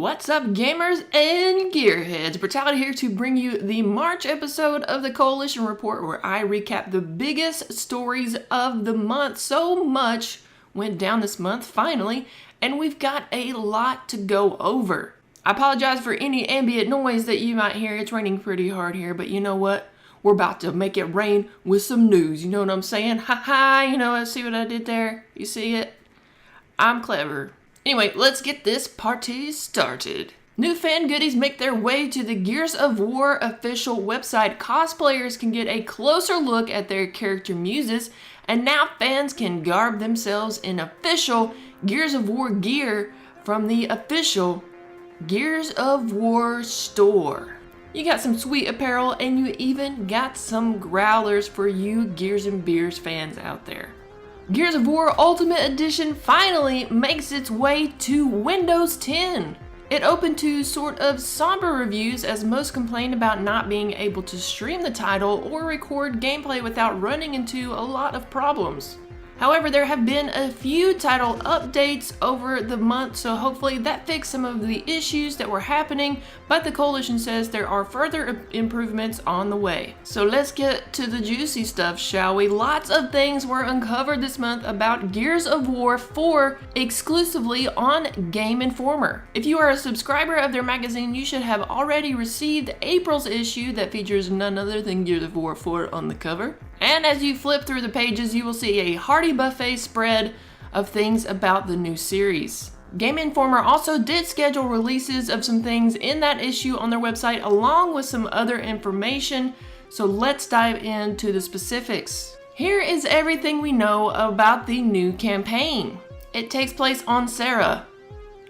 What's up, gamers and gearheads? Brittality here to bring you the March episode of the Coalition Report, where I recap the biggest stories of the month. So much went down this month, finally, and we've got a lot to go over. I apologize for any ambient noise that you might hear. It's raining pretty hard here, but you know what? We're about to make it rain with some news. You know what I'm saying? Ha ha, you know, see what I did there? You see it? I'm clever. Anyway, let's get this party started. New fan goodies make their way to the Gears of War official website. Cosplayers can get a closer look at their character muses, and now fans can garb themselves in official Gears of War gear from the official Gears of War store. You got some sweet apparel, and you even got some growlers for you Gears and Beers fans out there. Gears of War Ultimate Edition finally makes its way to Windows 10. It opened to sort of somber reviews, as most complained about not being able to stream the title or record gameplay without running into a lot of problems. However, there have been a few title updates over the month, so hopefully that fixed some of the issues that were happening, but the Coalition says there are further improvements on the way. So let's get to the juicy stuff, shall we? Lots of things were uncovered this month about Gears of War 4 exclusively on Game Informer. If you are a subscriber of their magazine, you should have already received April's issue that features none other than Gears of War 4 on the cover. And as you flip through the pages, you will see a hearty buffet spread of things about the new series. Game Informer also did schedule releases of some things in that issue on their website, along with some other information, so let's dive into the specifics. Here is everything we know about the new campaign. It takes place on Sarah.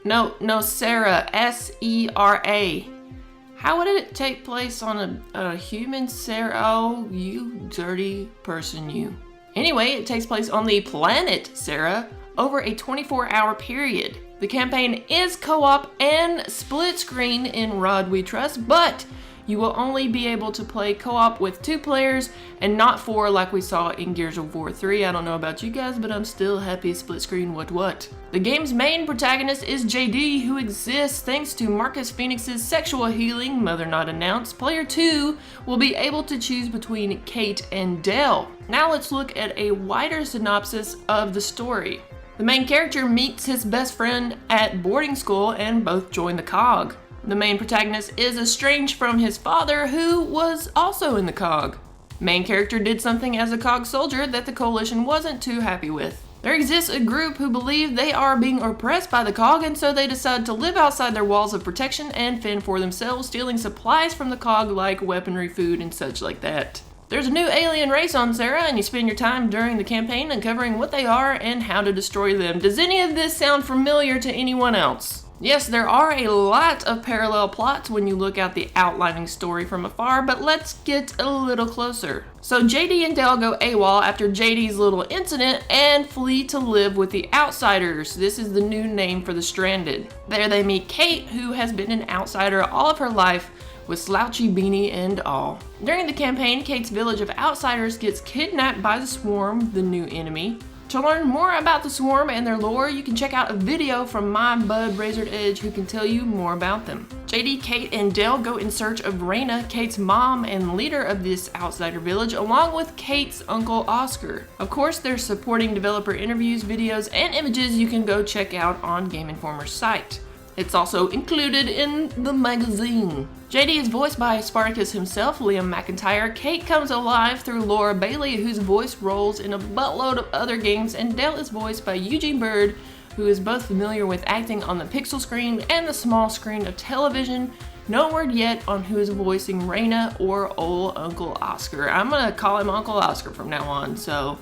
No, Sarah, S-E-R-A. How would it take place on a human Sarah? Oh, you dirty person, you. Anyway, it takes place on the planet Sarah over a 24-hour period. The campaign is co-op and split screen in Rod We Trust, but you will only be able to play co-op with 2 players and not 4 like we saw in Gears of War 3. I don't know about you guys, but I'm still happy split screen what. The game's main protagonist is JD, who exists thanks to Marcus Phoenix's sexual healing, Mother Not Announced. Player 2 will be able to choose between Kate and Dell. Now let's look at a wider synopsis of the story. The main character meets his best friend at boarding school and both join the COG. The main protagonist is estranged from his father, who was also in the COG. Main character did something as a COG soldier that the Coalition wasn't too happy with. There exists a group who believe they are being oppressed by the COG, and so they decide to live outside their walls of protection and fend for themselves, stealing supplies from the COG like weaponry, food, and such like that. There's a new alien race on Sarah, and you spend your time during the campaign uncovering what they are and how to destroy them. Does any of this sound familiar to anyone else? Yes, there are a lot of parallel plots when you look at the outlining story from afar, but let's get a little closer. So JD and Dell go AWOL after JD's little incident and flee to live with the Outsiders. This is the new name for the Stranded. There they meet Kate, who has been an outsider all of her life, with slouchy beanie and all. During the campaign, Kate's village of Outsiders gets kidnapped by the Swarm, the new enemy. To learn more about the Swarm and their lore, you can check out a video from my bud Razored Edge, who can tell you more about them. JD, Kate, and Dell go in search of Raina, Kate's mom and leader of this outsider village, along with Kate's uncle Oscar. Of course, there's supporting developer interviews, videos, and images you can go check out on Game Informer's site. It's also included in the magazine. JD is voiced by Spartacus himself, Liam McIntyre. Kate comes alive through Laura Bailey, whose voice rolls in a buttload of other games, and Dell is voiced by Eugene Bird, who is both familiar with acting on the pixel screen and the small screen of television. No word yet on who is voicing Raina or old Uncle Oscar. I'm gonna call him Uncle Oscar from now on, so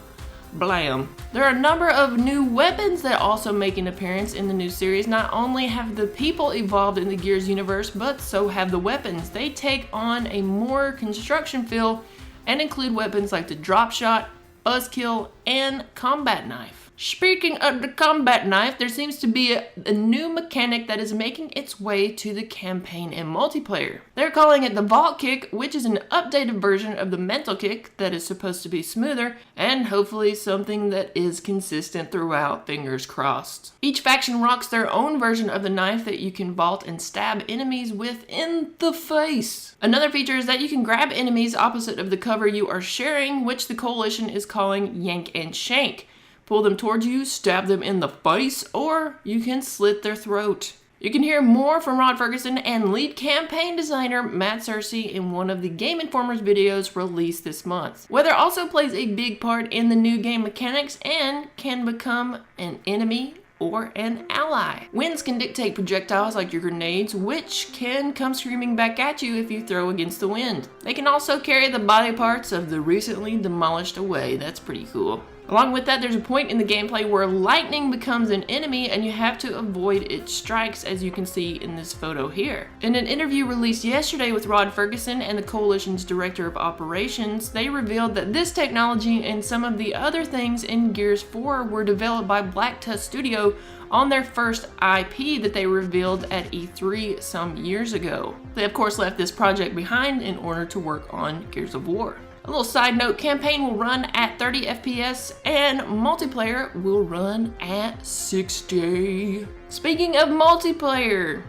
blam. There are a number of new weapons that also make an appearance in the new series. Not only have the people evolved in the Gears universe, but so have the weapons. They take on a more construction feel and include weapons like the drop shot, buzzkill, and combat knife. Speaking of the combat knife, there seems to be a new mechanic that is making its way to the campaign and multiplayer. They're calling it the Vault Kick, which is an updated version of the Mental Kick that is supposed to be smoother and hopefully something that is consistent throughout, fingers crossed. Each faction rocks their own version of the knife that you can vault and stab enemies with in the face. Another feature is that you can grab enemies opposite of the cover you are sharing, which the Coalition is calling Yank and Shank. Pull them towards you, stab them in the face, or you can slit their throat. You can hear more from Rod Ferguson and lead campaign designer Matt Searcy in one of the Game Informer's videos released this month. Weather also plays a big part in the new game mechanics and can become an enemy or an ally. Winds can dictate projectiles like your grenades, which can come screaming back at you if you throw against the wind. They can also carry the body parts of the recently demolished away. That's pretty cool. Along with that, there's a point in the gameplay where lightning becomes an enemy and you have to avoid its strikes, as you can see in this photo here. In an interview released yesterday with Rod Ferguson and the Coalition's Director of Operations, they revealed that this technology and some of the other things in Gears 4 were developed by Black Tusk Studio on their first IP that they revealed at E3 some years ago. They of course left this project behind in order to work on Gears of War. A little side note, campaign will run at 30 FPS and multiplayer will run at 60. Speaking of multiplayer,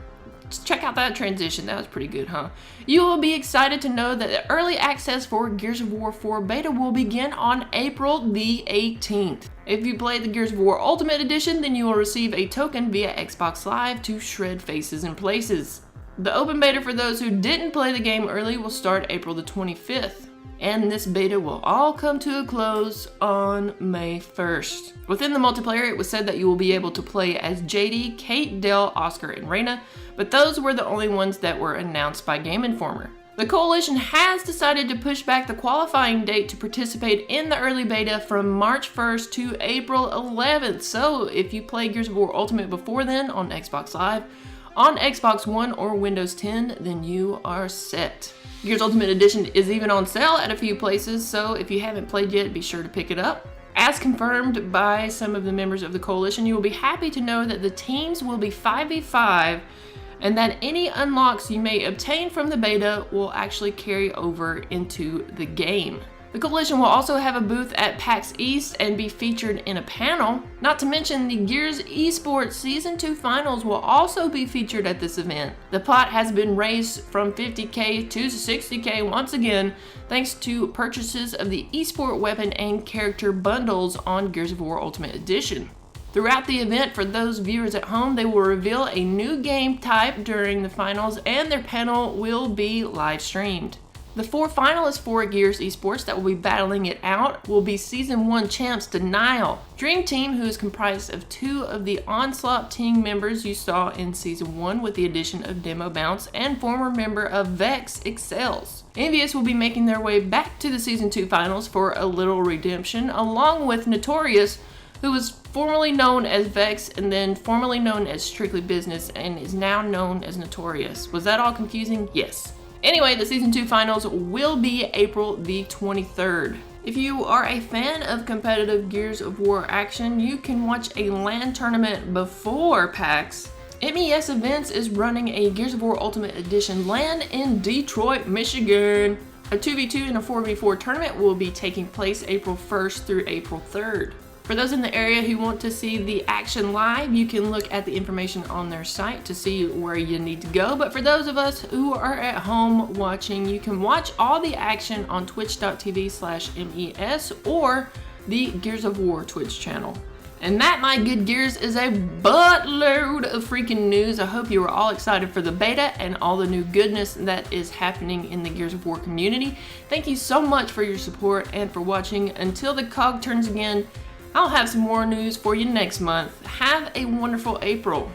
just check out that transition, that was pretty good, huh? You will be excited to know that the early access for Gears of War 4 beta will begin on April the 18th. If you play the Gears of War Ultimate Edition, then you will receive a token via Xbox Live to shred faces and places. The open beta for those who didn't play the game early will start April the 25th. And this beta will all come to a close on May 1st. Within the multiplayer, it was said that you will be able to play as JD, Kate, Dell, Oscar, and Reyna, but those were the only ones that were announced by Game Informer. The Coalition has decided to push back the qualifying date to participate in the early beta from March 1st to April 11th. So if you play Gears of War Ultimate before then on Xbox Live, on Xbox One or Windows 10, then you are set. Gears Ultimate Edition is even on sale at a few places, so if you haven't played yet, be sure to pick it up. As confirmed by some of the members of the Coalition, you will be happy to know that the teams will be 5v5 and that any unlocks you may obtain from the beta will actually carry over into the game. The Coalition will also have a booth at PAX East and be featured in a panel. Not to mention, the Gears eSports Season 2 Finals will also be featured at this event. The pot has been raised from $50K to $60K once again, thanks to purchases of the eSport weapon and character bundles on Gears of War Ultimate Edition. Throughout the event, for those viewers at home, they will reveal a new game type during the finals and their panel will be live streamed. The 4 finalists for Gears eSports that will be battling it out will be Season 1 champs Denial, Dream Team, who is comprised of 2 of the Onslaught team members you saw in Season 1 with the addition of Demo Bounce, and former member of Vex Excels. Envious will be making their way back to the Season 2 finals for a little redemption, along with Notorious, who was formerly known as Vex and then formerly known as Strictly Business and is now known as Notorious. Was that all confusing? Yes. Anyway, the Season 2 finals will be April the 23rd. If you are a fan of competitive Gears of War action, you can watch a LAN tournament before PAX. MES Events is running a Gears of War Ultimate Edition LAN in Detroit, Michigan. A 2v2 and a 4v4 tournament will be taking place April 1st through April 3rd. For those in the area who want to see the action live, you can look at the information on their site to see where you need to go. But for those of us who are at home watching, you can watch all the action on twitch.tv/MES or the Gears of War Twitch channel. And that, my good Gears, is a buttload of freaking news. I hope you are all excited for the beta and all the new goodness that is happening in the Gears of War community. Thank you so much for your support and for watching. Until the cog turns again, I'll have some more news for you next month. Have a wonderful April.